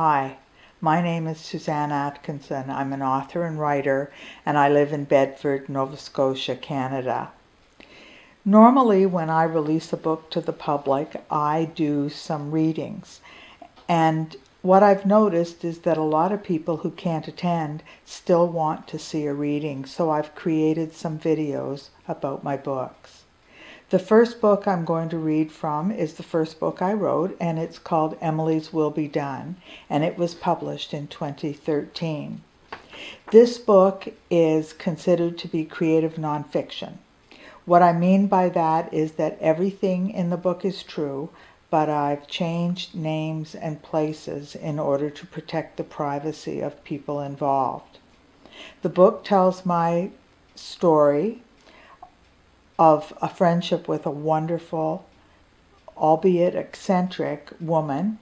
Hi, my name is Suzanne Atkinson. I'm an author and writer, and I live in Bedford, Nova Scotia, Canada. Normally, when I release a book to the public, I do some readings. And what I've noticed is that a lot of people who can't attend still want to see a reading, so I've created some videos about my books. The first book I'm going to read from is the first book I wrote, and it's called Emily's Will Be Done, and it was published in 2013. This book is considered to be creative nonfiction. What I mean by that is that everything in the book is true, but I've changed names and places in order to protect the privacy of people involved. The book tells my story of a friendship with a wonderful, albeit eccentric, woman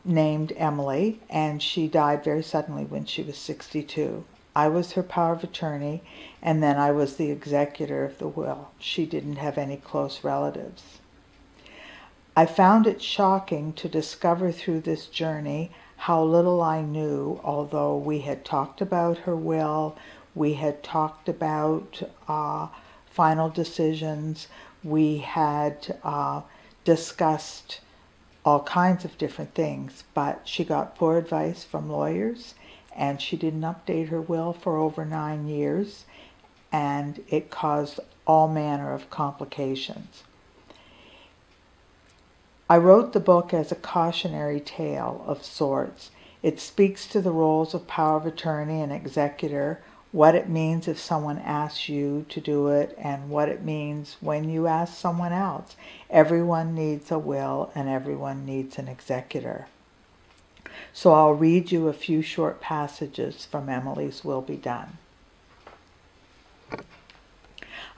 named Emily, and she died very suddenly when she was 62. I was her power of attorney, and then I was the executor of the will. She didn't have any close relatives. I found it shocking to discover through this journey how little I knew, although we had talked about her will, we had talked about final decisions, we had discussed all kinds of different things, but she got poor advice from lawyers, and she didn't update her will for over 9 years, and it caused all manner of complications. I wrote the book as a cautionary tale of sorts. It speaks to the roles of power of attorney and executor, what it means if someone asks you to do it, and what it means when you ask someone else. Everyone needs a will, and everyone needs an executor. So I'll read you a few short passages from Emily's Will Be Done.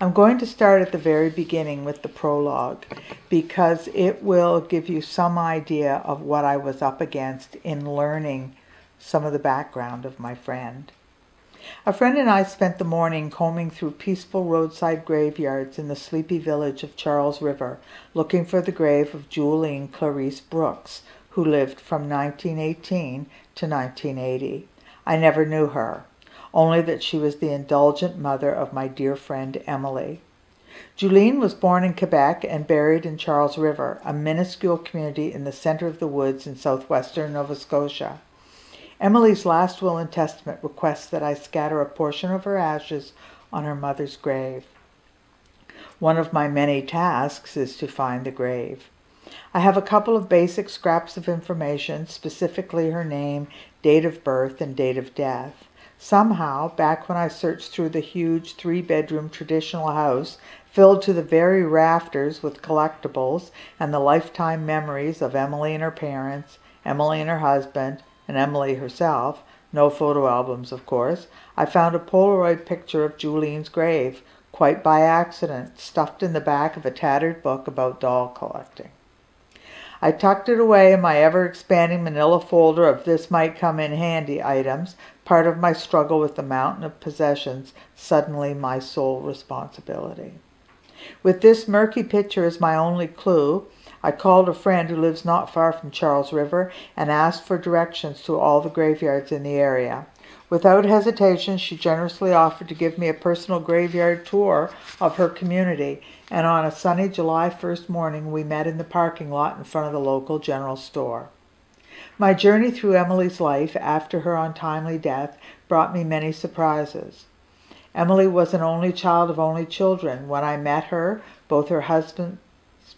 I'm going to start at the very beginning with the prologue, because it will give you some idea of what I was up against in learning some of the background of my friend. A friend and I spent the morning combing through peaceful roadside graveyards in the sleepy village of Charles River, looking for the grave of Julie Clarice Brooks, who lived from 1918 to 1980. I never knew her, only that she was the indulgent mother of my dear friend Emily. Julene was born in Quebec and buried in Charles River, a minuscule community in the center of the woods in southwestern Nova Scotia. Emily's last will and testament requests that I scatter a portion of her ashes on her mother's grave. One of my many tasks is to find the grave. I have a couple of basic scraps of information, specifically her name, date of birth, and date of death. Somehow, back when I searched through the huge 3-bedroom traditional house, filled to the very rafters with collectibles and the lifetime memories of Emily and her parents, Emily and her husband, and Emily herself, no photo albums of course, I found a Polaroid picture of Julene's grave, quite by accident, stuffed in the back of a tattered book about doll collecting. I tucked it away in my ever-expanding manila folder of this might come in handy items, part of my struggle with the mountain of possessions, suddenly my sole responsibility. With this murky picture as my only clue, I called a friend who lives not far from Charles River and asked for directions to all the graveyards in the area. Without hesitation, she generously offered to give me a personal graveyard tour of her community, and on a sunny July 1st morning we met in the parking lot in front of the local general store. My journey through Emily's life after her untimely death brought me many surprises. Emily was an only child of only children. When I met her, both her husband's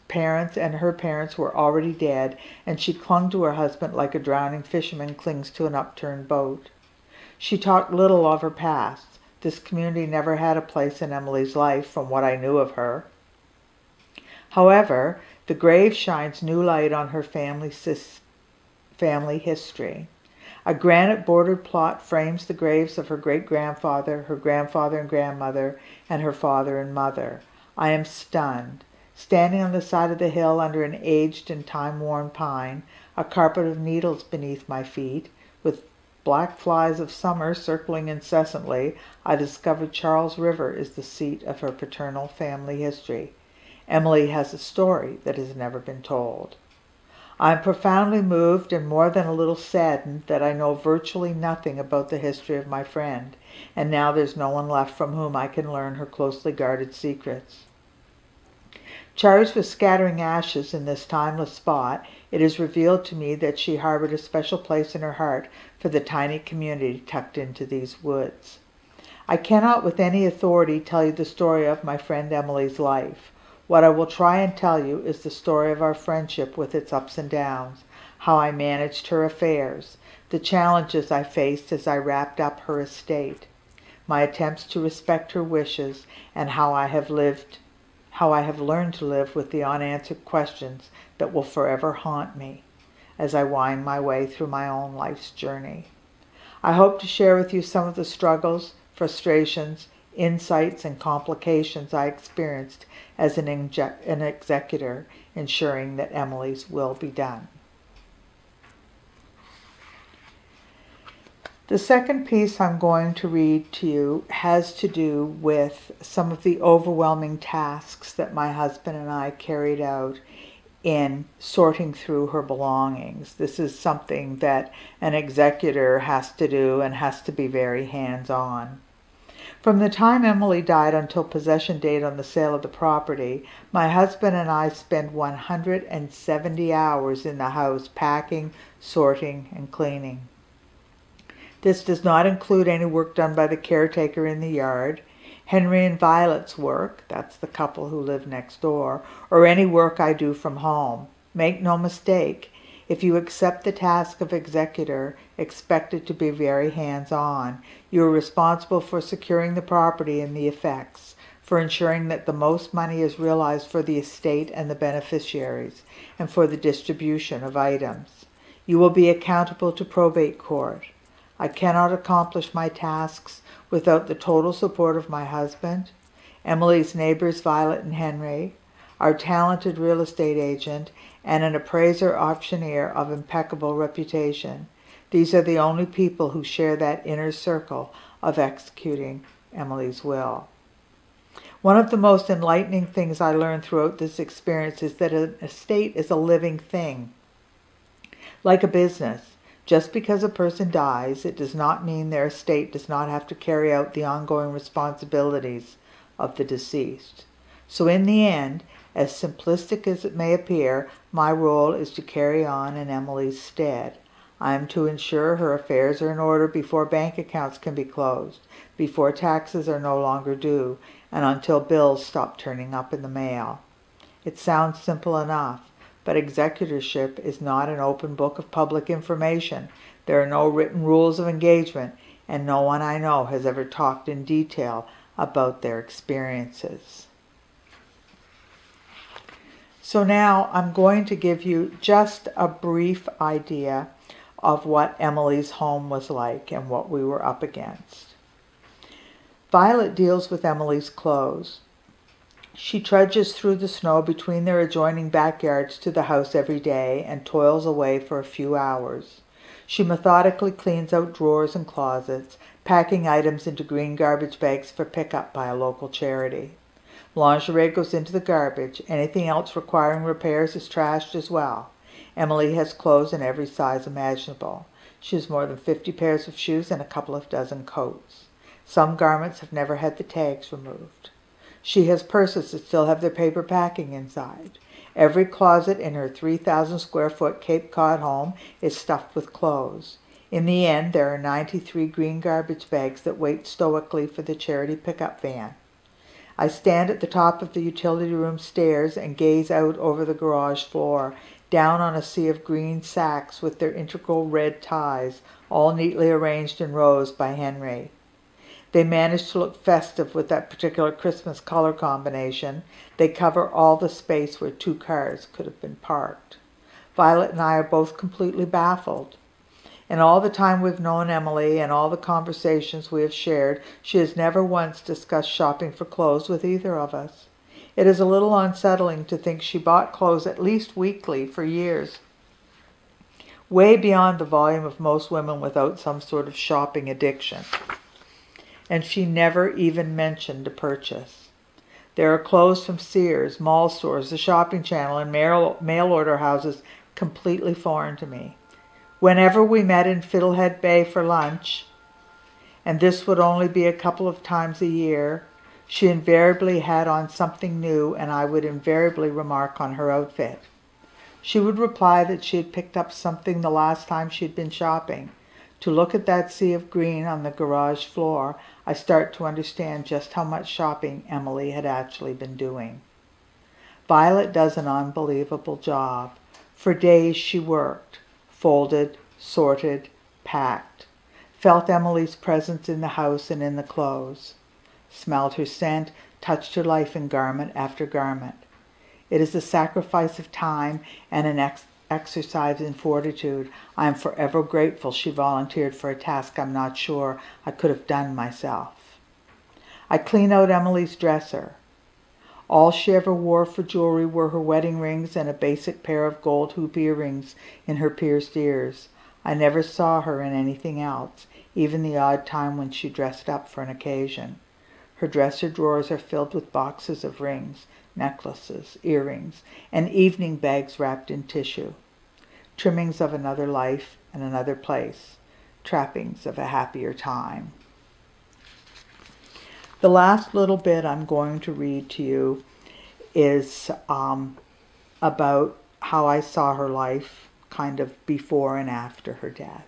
parents and her parents were already dead, and she clung to her husband like a drowning fisherman clings to an upturned boat. She talked little of her past. This community never had a place in Emily's life from what I knew of her. However, the grave shines new light on her family history. A granite-bordered plot frames the graves of her great-grandfather, her grandfather and grandmother, and her father and mother. I am stunned. Standing on the side of the hill under an aged and time-worn pine, a carpet of needles beneath my feet, with black flies of summer circling incessantly, I discovered Charles River is the seat of her paternal family history. Emily has a story that has never been told. I'm profoundly moved and more than a little saddened that I know virtually nothing about the history of my friend, and now there's no one left from whom I can learn her closely guarded secrets. Charged with scattering ashes in this timeless spot, it is revealed to me that she harbored a special place in her heart for the tiny community tucked into these woods. I cannot with any authority tell you the story of my friend Emily's life. What I will try and tell you is the story of our friendship with its ups and downs, how I managed her affairs, the challenges I faced as I wrapped up her estate, my attempts to respect her wishes, and how I have learned to live with the unanswered questions that will forever haunt me as I wind my way through my own life's journey. I hope to share with you some of the struggles, frustrations, insights, and complications I experienced as an executor, ensuring that Emily's will be done. The second piece I'm going to read to you has to do with some of the overwhelming tasks that my husband and I carried out in sorting through her belongings. This is something that an executor has to do and has to be very hands-on. From the time Emily died until possession date on the sale of the property, my husband and I spent 170 hours in the house packing, sorting, and cleaning. This does not include any work done by the caretaker in the yard, Henry and Violet's work, that's the couple who live next door, or any work I do from home. Make no mistake, if you accept the task of executor, expect it to be very hands-on. You are responsible for securing the property and the effects, for ensuring that the most money is realized for the estate and the beneficiaries, and for the distribution of items. You will be accountable to probate court. I cannot accomplish my tasks without the total support of my husband, Emily's neighbors Violet and Henry, our talented real estate agent, and an appraiser-auctioneer of impeccable reputation. These are the only people who share that inner circle of executing Emily's will. One of the most enlightening things I learned throughout this experience is that an estate is a living thing. Like a business, just because a person dies, it does not mean their estate does not have to carry out the ongoing responsibilities of the deceased. So in the end, as simplistic as it may appear, my role is to carry on in Emily's stead. I am to ensure her affairs are in order before bank accounts can be closed, before taxes are no longer due, and until bills stop turning up in the mail. It sounds simple enough, but executorship is not an open book of public information. There are no written rules of engagement, and no one I know has ever talked in detail about their experiences. So now I'm going to give you just a brief idea of what Emily's home was like and what we were up against. Violet deals with Emily's clothes. She trudges through the snow between their adjoining backyards to the house every day and toils away for a few hours. She methodically cleans out drawers and closets, packing items into green garbage bags for pickup by a local charity. Lingerie goes into the garbage. Anything else requiring repairs is trashed as well. Emily has clothes in every size imaginable. She has more than 50 pairs of shoes and a couple of dozen coats. Some garments have never had the tags removed. She has purses that still have their paper packing inside. Every closet in her 3,000 square foot Cape Cod home is stuffed with clothes. In the end, there are 93 green garbage bags that wait stoically for the charity pickup van. I stand at the top of the utility room stairs and gaze out over the garage floor, down on a sea of green sacks with their integral red ties, all neatly arranged in rows by Henry. They manage to look festive with that particular Christmas color combination. They cover all the space where 2 cars could have been parked. Violet and I are both completely baffled. In all the time we've known Emily and all the conversations we have shared, she has never once discussed shopping for clothes with either of us. It is a little unsettling to think she bought clothes at least weekly for years, way beyond the volume of most women without some sort of shopping addiction. And she never even mentioned a purchase. There are clothes from Sears, mall stores, the shopping channel, and mail order houses completely foreign to me. Whenever we met in Fiddlehead Bay for lunch, and this would only be a couple of times a year, she invariably had on something new, and I would invariably remark on her outfit. She would reply that she had picked up something the last time she had been shopping. To look at that sea of green on the garage floor, I start to understand just how much shopping Emily had actually been doing. Violet does an unbelievable job. For days she worked, folded, sorted, packed, felt Emily's presence in the house and in the clothes, smelled her scent, touched her life in garment after garment. It is a sacrifice of time and an exercise in fortitude. I am forever grateful she volunteered for a task I'm not sure I could have done myself. I clean out Emily's dresser. All she ever wore for jewelry were her wedding rings and a basic pair of gold hoop earrings in her pierced ears. I never saw her in anything else, even the odd time when she dressed up for an occasion. Her dresser drawers are filled with boxes of rings, necklaces, earrings, and evening bags wrapped in tissue. Trimmings of another life and another place. Trappings of a happier time. The last little bit I'm going to read to you is about how I saw her life kind of before and after her death.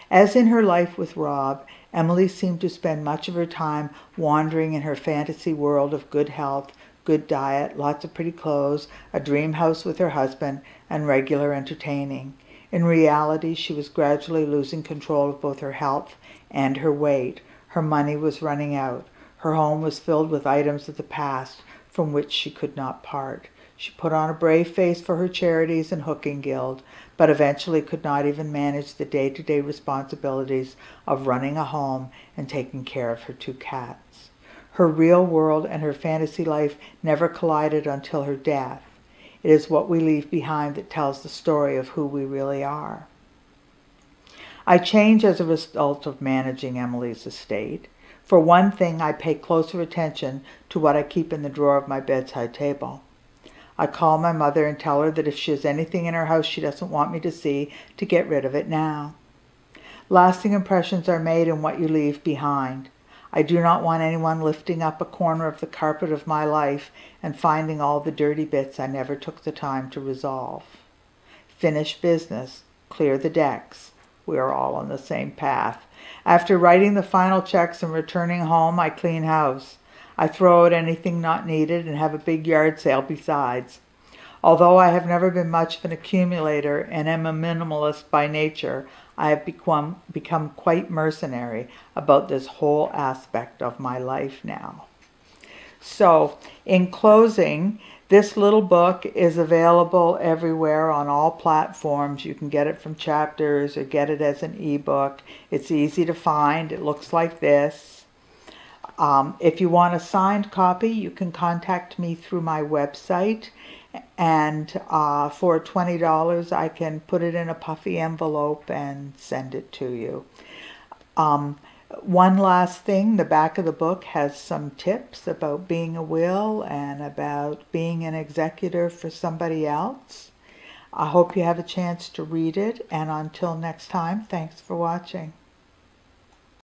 As in her life with Rob, Emily seemed to spend much of her time wandering in her fantasy world of good health, good diet, lots of pretty clothes, a dream house with her husband, and regular entertaining. In reality, she was gradually losing control of both her health and her weight. Her money was running out. Her home was filled with items of the past from which she could not part. She put on a brave face for her charities and hooking guild, but eventually could not even manage the day-to-day responsibilities of running a home and taking care of her 2 cats. Her real world and her fantasy life never collided until her death. It is what we leave behind that tells the story of who we really are. I change as a result of managing Emily's estate. For one thing, I pay closer attention to what I keep in the drawer of my bedside table. I call my mother and tell her that if she has anything in her house she doesn't want me to see, to get rid of it now. Lasting impressions are made in what you leave behind. I do not want anyone lifting up a corner of the carpet of my life and finding all the dirty bits I never took the time to resolve. Finish business. Clear the decks. We are all on the same path. After writing the final checks and returning home, I clean house. I throw out anything not needed and have a big yard sale besides. Although I have never been much of an accumulator and am a minimalist by nature, I have become quite mercenary about this whole aspect of my life now. So, in closing, this little book is available everywhere on all platforms. You can get it from Chapters or get it as an ebook. It's easy to find. It looks like this. If you want a signed copy, you can contact me through my website, and for $20 I can put it in a puffy envelope and send it to you. One last thing, the back of the book has some tips about being a will and about being an executor for somebody else. I hope you have a chance to read it, and until next time, thanks for watching.